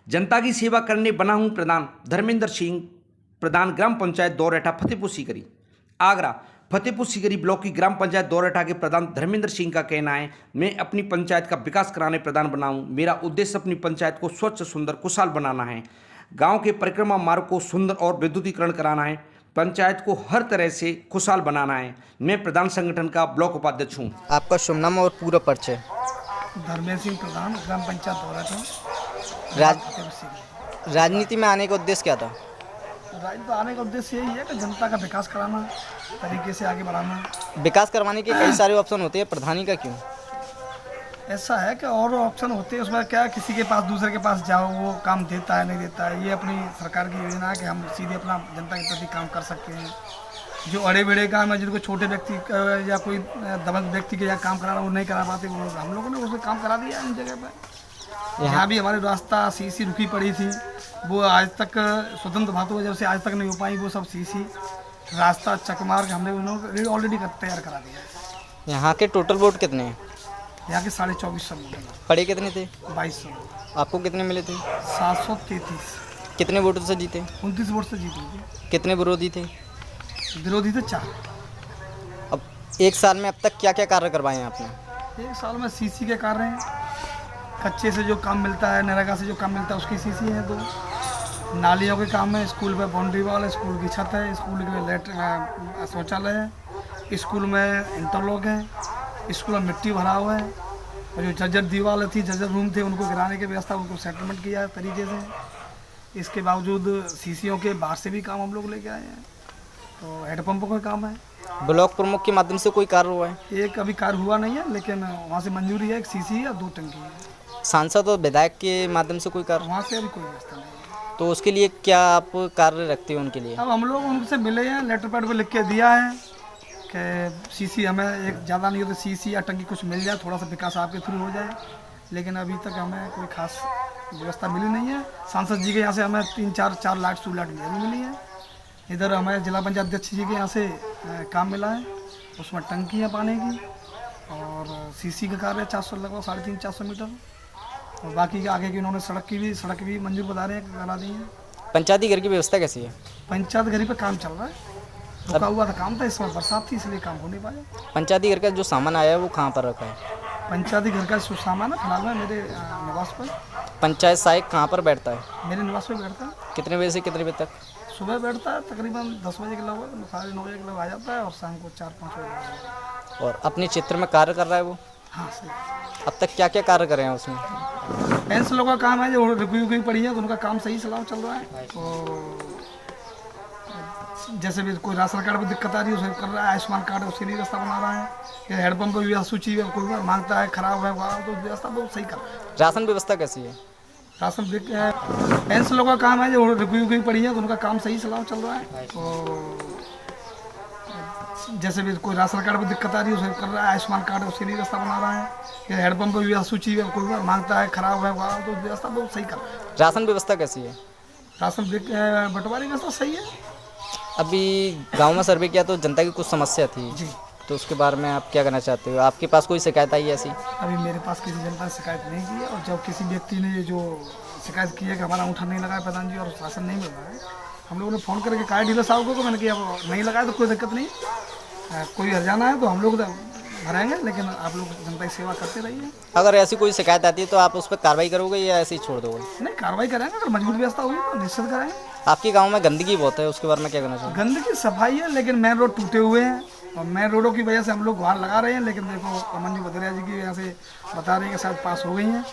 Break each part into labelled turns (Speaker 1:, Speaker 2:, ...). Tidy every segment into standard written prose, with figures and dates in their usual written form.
Speaker 1: जनता की सेवा करने बना हूं प्रधान। धर्मेंद्र सिंह, प्रधान ग्राम पंचायत दौरेठा, फतेहपुर सीकरी। आगरा फतेहपुर सीकरी ब्लॉक की ग्राम पंचायत दौरेठा के प्रधान धर्मेंद्र सिंह का कहना है, मैं अपनी पंचायत का विकास कराने प्रधान बना हूं। मेरा उद्देश्य अपनी पंचायत को स्वच्छ, सुंदर, खुशहाल बनाना है। गांव के परिक्रमा मार्ग को सुंदर और विद्युतीकरण कराना है। पंचायत को हर तरह से खुशहाल बनाना है। मैं प्रधान संगठन का ब्लॉक उपाध्यक्ष हूँ।
Speaker 2: आपका शुभ नाम और पूरा परिचय।
Speaker 3: धर्मेंद्र सिंह, प्रधान ग्राम पंचायत दौरेठा।
Speaker 2: राजनीति में आने का उद्देश्य क्या था?
Speaker 3: राजनीति आने का उद्देश्य यही है कि जनता का विकास कराना, तरीके से आगे बढ़ाना।
Speaker 2: विकास करवाने के कई सारे ऑप्शन होते हैं, प्रधानी का क्यों?
Speaker 3: ऐसा है कि और ऑप्शन होते हैं, उसमें क्या किसी के पास, दूसरे के पास जाओ, वो काम देता है नहीं देता है। ये अपनी सरकार की योजना है कि हम सीधे अपना जनता के प्रति काम कर सकते हैं। जो अड़े बड़े काम है, जिनको छोटे व्यक्ति या कोई दबंग व्यक्ति के यहाँ काम कराना वो नहीं करा पाते, वो हम लोगों ने उसमें काम करा दिया इन जगह पर। यहाँ भी हमारे रास्ता सीसी रुकी पड़ी थी, वो आज तक स्वतंत्र भारत जब से आज तक नहीं हो पाई, वो सब सीसी रास्ता चकमार्ग हमने उन्होंने ऑलरेडी तैयार करा दिया है।
Speaker 2: यहाँ के टोटल वोट कितने हैं?
Speaker 3: यहाँ के 2450 वोट।
Speaker 2: पड़े कितने थे?
Speaker 3: 2200।
Speaker 2: आपको कितने मिले थे?
Speaker 3: 733।
Speaker 2: कितने वोटों से जीते?
Speaker 3: 29 वोट से जीते थे।
Speaker 2: कितने विरोधी थे?
Speaker 3: विरोधी थे 4।
Speaker 2: अब एक साल में अब तक क्या क्या कार्य करवाए हैं आपने?
Speaker 3: एक साल में सीसी के कार्य हैं, कच्चे से जो काम मिलता है, नरेगा से जो काम मिलता है उसकी सीसी है 2। नालियों के काम है, स्कूल पे बाउंड्री वॉल है, स्कूल की छत है, स्कूल के शौचालय है, स्कूल में इंटरलॉक है, स्कूल में मिट्टी भरा हुआ है, और जो जर्जर दीवार थी, जर्जर रूम थे, उनको गिराने की व्यवस्था, उनको सेटलमेंट किया है तरीके से। इसके बावजूद सीसीओं के बाहर से भी काम हम लोग लेके आए हैं। तो हेडपम्पों का काम है।
Speaker 2: ब्लॉक प्रमुख के माध्यम से कोई कार्य हुआ है?
Speaker 3: एक अभी कार्य हुआ नहीं है, लेकिन वहाँ से मंजूरी है, एक सीसी है, 2 टंकी है।
Speaker 2: सांसद और विधायक के माध्यम से कोई कार्य?
Speaker 3: वहाँ से अभी कोई व्यवस्था नहीं है।
Speaker 2: तो उसके लिए क्या आप कार्य रखते हो उनके लिए?
Speaker 3: अब हम लोग उनसे मिले हैं, लेटर पैड पे लिख के दिया है कि सीसी हमें एक ज़्यादा नहीं हो तो सीसी या टंकी कुछ मिल जाए, थोड़ा सा विकास आपके थ्रू हो जाए। लेकिन अभी तक हमें कोई खास व्यवस्था मिली नहीं है। सांसद जी के यहाँ से हमें 3-4 लाख सूलाट मिली है। इधर हमें जिला पंचायत अध्यक्ष जी के यहाँ से काम मिला है, उसमें टंकी है पानी की, और सीसी का कार्य 400 लगभग 350-400 मीटर, और बाकी के आगे की उन्होंने सड़क भी मंजूर बता रहे हैं, करा दी है।
Speaker 2: पंचायती घर की व्यवस्था कैसी है?
Speaker 3: पंचायत घर पे काम चल रहा है, रुका हुआ था काम था, इस समय बरसात थी इसलिए काम हो नहीं पाया।
Speaker 2: पंचायती घर का जो सामान आया है वो कहाँ पर रखा है?
Speaker 3: पंचायती घर का सामान है फिलहाल में मेरे निवास पर।
Speaker 2: पंचायत सहायक कहाँ पर बैठता है?
Speaker 3: मेरे निवास पर बैठता है।
Speaker 2: कितने बजे से कितने बजे तक?
Speaker 3: सुबह बैठता है तकरीबन 10 बजे के लगभग, 9:30 बजे के लगभग आ जाता है, और शाम को 4-5 बजे आ जाता है।
Speaker 2: और अपने क्षेत्र में कार्य कर रहा है वो?
Speaker 3: हाँ सही।
Speaker 2: अब तक क्या क्या कार्य करे हैं उसमें?
Speaker 3: पेंशनों का काम है, जो रुकी पड़ी है, तो उनका काम सही सलाह चल रहा है। और जैसे भी कोई राशन कार्ड में दिक्कत आ रही है उसे कर रहा है, आयुष्मान कार्ड है उसके लिए व्यवस्था बना रहा है। हेडपम्प पर भी सूची कोई मांगता है, खराब है वहाँ, तो व्यवस्था बहुत सही कर रहा है।
Speaker 2: राशन व्यवस्था कैसी है?
Speaker 3: राशन पेंशनों का काम है, जो रुकी पड़ी है, तो उनका काम सही सलाह चल रहा है। और जैसे भी कोई राशन कार्ड में दिक्कत आ रही है उसे कर रहा है, आयुष्मान कार्ड है उसके लिए व्यवस्था बना रहा है। हेडपम्प पर भी सूची कोई मांगता है, खराब है वहाँ, तो व्यवस्था बहुत सही कर रहा है।
Speaker 2: राशन व्यवस्था कैसी है?
Speaker 3: राशन बंटवारी व्यवस्था सही है।
Speaker 2: अभी गांव में सर्वे किया तो जनता की कुछ समस्या थी
Speaker 3: जी,
Speaker 2: तो उसके बारे में आप क्या कहना चाहते हो? आपके पास कोई शिकायत आई ऐसी?
Speaker 3: अभी मेरे पास किसी जनता ने शिकायत नहीं की है, और जब किसी व्यक्ति ने जो शिकायत की है कि हमारा अंगूठा नहीं लगा है प्रधान जी और राशन नहीं मिल रहा है, हम लोगों ने फ़ोन करके कहा डीलर साहब को, तो मैंने किया नहीं लगाया तो कोई दिक्कत नहीं, कोई हर्जाना है तो हम लोग भरेंगे, लेकिन आप लोग जनता की सेवा करते रहिए।
Speaker 2: अगर ऐसी कोई शिकायत आती है तो आप उस पर कार्रवाई करोगे या ऐसे ही छोड़ दोगे?
Speaker 3: नहीं, कार्रवाई करेंगे, अगर मजबूत व्यवस्था हुई तो निश्चित करेंगे।
Speaker 2: आपके गांव में गंदगी बहुत है, उसके बारे में क्या कहना चाहिए?
Speaker 3: गंदगी सफाई है, लेकिन मेन रोड टूटे हुए हैं, और मेन रोडों की वजह से हम लोग गुहार लगा रहे हैं, लेकिन देखो अमन जी भदौरिया जी की यहाँ से बता रहे हैं कि शायद पास हो गई हैं।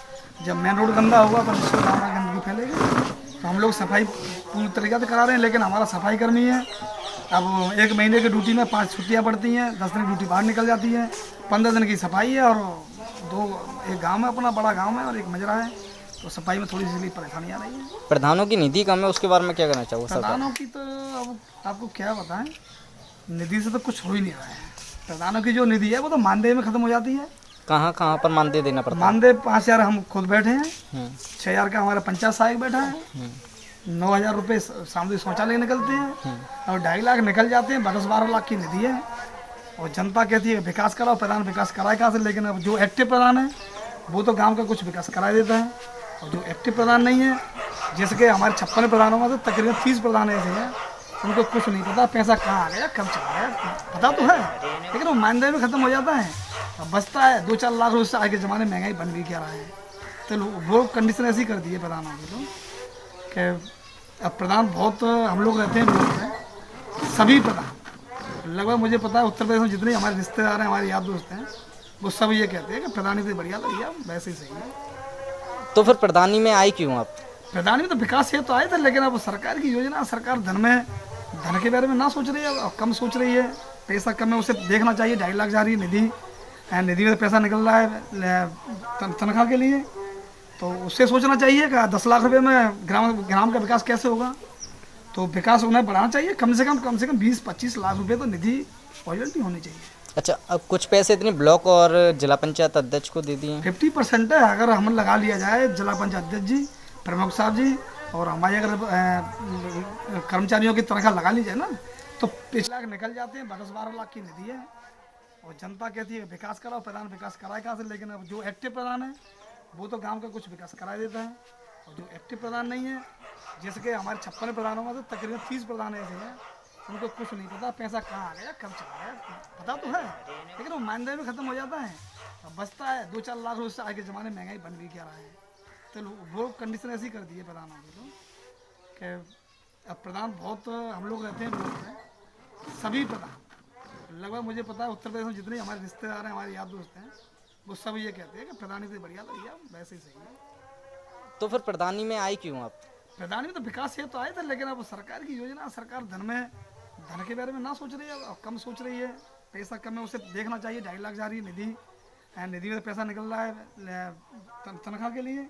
Speaker 3: जब मेन रोड गंदा होगा तो निश्चित गंदगी फैलेगी। तो हम लोग सफाई पूरी तरीके से करा रहे हैं, लेकिन हमारा सफाई कर्मी है, अब 1 महीने की ड्यूटी में 5 छुट्टियाँ पड़ती हैं, 10 दिन की ड्यूटी बाहर निकल जाती है, 15 दिन की सफाई है, और एक गाँव है अपना, बड़ा गाँव है, और एक मजरा है, तो सफाई में थोड़ी सी परेशानी आ रही है।
Speaker 2: प्रधानों की निधि कम है, उसके बारे में क्या कहना चाहोगे?
Speaker 3: प्रधानों की तो अब आपको क्या बताएं, निधि से तो कुछ हो ही नहीं रहा है। प्रधानों की जो निधि है वो तो मानदेय में खत्म हो जाती है।
Speaker 2: कहाँ कहाँ पर मानदेय देना पड़ता है?
Speaker 3: मानदेय 5,000 हम खुद बैठे हैं, 6,000 का हमारा पंचायत सहायक बैठा है, 9,000 रुपये सामुदायिक शौचालय निकलते हैं, और 2.5 लाख निकल जाते हैं, 10-12 लाख की निधि है। और जनता कहती है विकास कराओ, प्रधान विकास कराए कहाँ से? लेकिन अब जो एक्टिव प्रधान है वो तो गाँव का कुछ विकास करा देता है, और जो एक्टिव प्रधान नहीं है जैसे कि हमारे 56 प्रधानों में से तकरीबन 30 प्रधान ऐसे हैं उनको कुछ नहीं पता पैसा कहाँ आ गया कब चला गया, पता तो है लेकिन वो मानदेय में ख़त्म हो जाता है। अब बचता है 2-4 लाख रुपये से, आज के ज़माने में महंगाई बन भी क्या रहा है। तो वो कंडीशन ऐसी कर दी है प्रधानों की तो कि अब प्रधान बहुत हम लोग रहते हैं लोग हैं, सभी प्रधान लगभग मुझे पता है उत्तर प्रदेश में जितने हमारे रिश्तेदार हैं हमारे यार दोस्त हैं वो सब ये कहते हैं कि प्रधानी से बढ़िया लगी वैसे ही सही है।
Speaker 2: तो फिर प्रधानी में आए क्यों आप?
Speaker 3: प्रधानी में तो विकास ये तो आए थे लेकिन अब सरकार की योजना, सरकार धन के बारे में ना सोच रही है, अब कम सोच रही है, पैसा कम है उसे देखना चाहिए। 2.5 लाख जा रही है निधि में पैसा निकल रहा है तनख्वाह के लिए, तो उससे सोचना चाहिए कि 10 लाख रुपए में ग्राम का विकास कैसे होगा। तो विकास उन्हें बढ़ाना चाहिए, कम से कम 20-25 लाख रुपए तो निधि पॉजिटिव होनी चाहिए।
Speaker 2: अच्छा, अब कुछ पैसे इतने ब्लॉक और जिला पंचायत अध्यक्ष को दे दिए?
Speaker 3: 50% है, अगर हम लगा लिया जाए जिला पंचायत अध्यक्ष जी, प्रमुख साहब जी और हमारे अगर कर्मचारियों की तनख्वाह लगा ली जाए ना तो 5 लाख निकल जाते हैं। 10-12 लाख की निधि है और जनता कहती है विकास कराओ, प्रधान विकास कराए कहाँ से। लेकिन अब जो एक्टिव प्रधान है वो तो गांव का कुछ विकास करा देता है और जो एक्टिव प्रधान नहीं है, जैसे कि हमारे 56 प्रधानों में से तकरीबन 30 प्रधान ऐसे हैं उनको कुछ नहीं पता पैसा कहाँ आ गया कब चला गया, पता तो है लेकिन वो मानदेय में ख़त्म हो जाता है। अब बचता है 2-4 लाख रुपये से, आज के ज़माने में महंगाई बन भी क्या रहा है। तो वो कंडीशन ऐसी कर दी है प्रधानों की तो कि अब प्रधान बहुत हम लोग रहते हैं लोग हैं, सभी प्रधान लगभग मुझे पता है उत्तर प्रदेश में जितने हमारे रिश्तेदार हैं हमारे यार दोस्त हैं वो सब ये कहते हैं कि प्रधानी से बढ़िया लगी वैसे ही सही है।
Speaker 2: तो फिर प्रधानी में आए क्यों आप?
Speaker 3: प्रधानी में तो विकास ये तो आए थे लेकिन अब सरकार की योजना, सरकार धन के बारे में ना सोच रही है, अब कम सोच रही है, पैसा कम है उसे देखना चाहिए। 2.5 लाख जा रही है निधि में पैसा निकल रहा है तनख्वाह के लिए,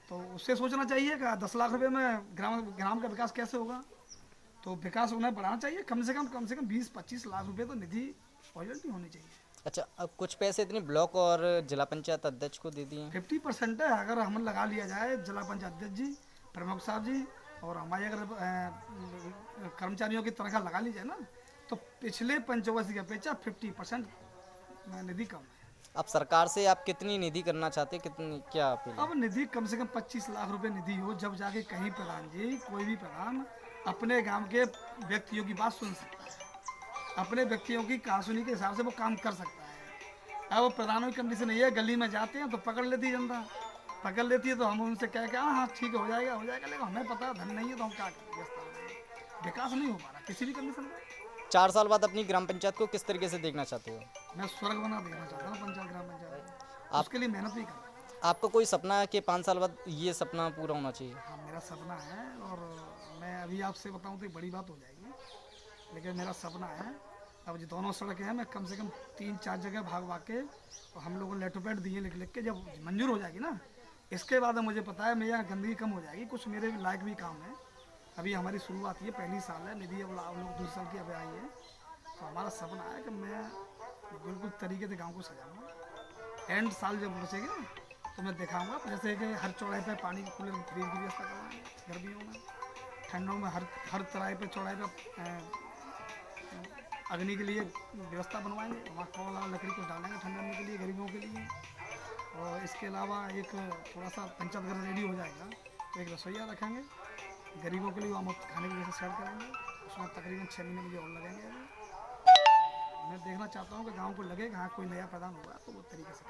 Speaker 3: तो उससे सोचना चाहिए कि 10 लाख रुपए में ग्राम का विकास कैसे होगा। तो विकास उन्हें बढ़ाना चाहिए, कम से कम 20-25 लाख रुपए तो निधि पॉजिटिव होनी चाहिए।
Speaker 2: अच्छा, अब कुछ पैसे इतने ब्लॉक और जिला पंचायत अध्यक्ष को दे दिए?
Speaker 3: 50% है, अगर हम लगा लिया जाए जिला पंचायत अध्यक्ष जी, प्रमुख साहब जी और हमारे अगर कर्मचारियों की तनख्वाह लगा ली जाए ना तो पिछले पंचवर्ष की अपेक्षा 50% निधि कम है।
Speaker 2: अब सरकार से आप कितनी निधि करना चाहते हैं, कितनी क्या अपील?
Speaker 3: अब निधि कम से कम 25 लाख रुपए निधि हो, जब जाके कहीं प्रधान जी कोई भी प्रधान अपने गांव के व्यक्तियों की बात सुन सकता है, अपने व्यक्तियों की कहासुनी के हिसाब से वो काम कर सकता है। अब प्रधानों की कंडीशन ये है, गली में जाते हैं तो पकड़ लेती है जनता, पकड़ लेती है तो हम उनसे कह के हाँ ठीक हो जाएगा लेकिन हमें पता है धन नहीं है तो हम क्या करें। विकास नहीं हो पा रहा किसी भी कंडीशन में।
Speaker 2: 4 साल बाद अपनी ग्राम पंचायत को किस तरीके से देखना चाहते हो?
Speaker 3: मैं स्वर्ग बना देना चाहता हूँ पंचायत, ग्राम पंचायत। उसके लिए मेहनत भी कर।
Speaker 2: आपका कोई सपना है कि 5 साल बाद ये सपना पूरा होना चाहिए?
Speaker 3: हाँ, मेरा सपना है और मैं अभी आपसे बताऊँ तो एक बड़ी बात हो जाएगी, लेकिन मेरा सपना है अब जो दोनों सड़कें हैं मैं कम से कम 3-4 जगह भाग के और हम लोगों ने लेटर पैड दिए लिख के जब मंजूर हो जाएगी ना इसके बाद मुझे पता है मेरे यहाँ गंदगी कम हो जाएगी, कुछ मेरे लायक भी काम है। अभी हमारी शुरुआत ये पहली साल है, निधि अब लोग 2 साल की अब आई है, तो हमारा सपना है कि मैं बिल्कुल तरीके से गांव को सजाऊंगा। एंड साल जब बचेगी ना तो मैं दिखाऊंगा, जैसे कि हर चौराहे पे पानी की कूलर फ्रीज की व्यवस्था करवाएंगे, गर्मियों में ठंडों में हर चौराहे पे अग्नि के लिए व्यवस्था बनवाएंगे, वहाँ कोयला लकड़ी को डालेंगे ठंडने के लिए गरीबों के लिए। और इसके अलावा एक थोड़ा सा पंचायत घर रेडी हो जाएगा तो एक रसोईया रखेंगे गरीबों के लिए, वहाँ मुफ्त खाने की व्यवस्था सेट करेंगे, उसमें तकरीबन 6 महीने मुझे और लगेंगे। अभी मैं देखना चाहता हूँ कि गांव को लगे कि हाँ कोई नया प्रधान होगा तो वो तरीके से